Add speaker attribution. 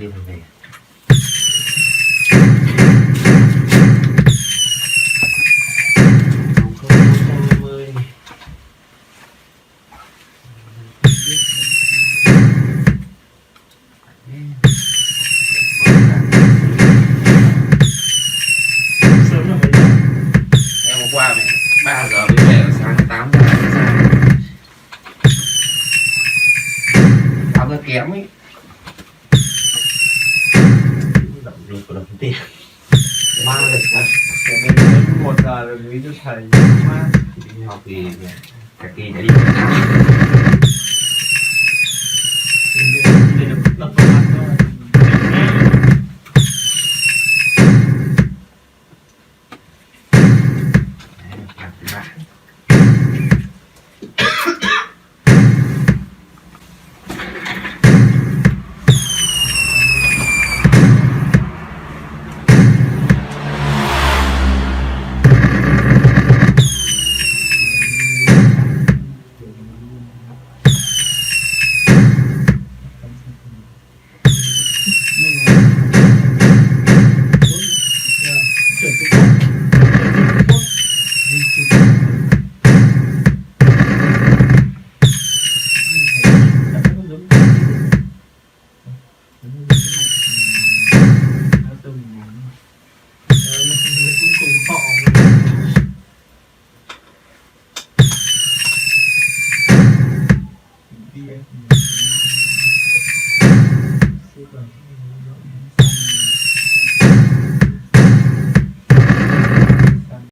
Speaker 1: đi về. Em hôm qua mẹ 3 giờ mới về, sáng 8 giờ mới ra. 8 giờ kém ấy. Động lực của đồng tiền. Mang lịch à?
Speaker 2: Mình đến 1 giờ rồi mới cho thầy.
Speaker 1: Đi học thì cả kỳ đã đi.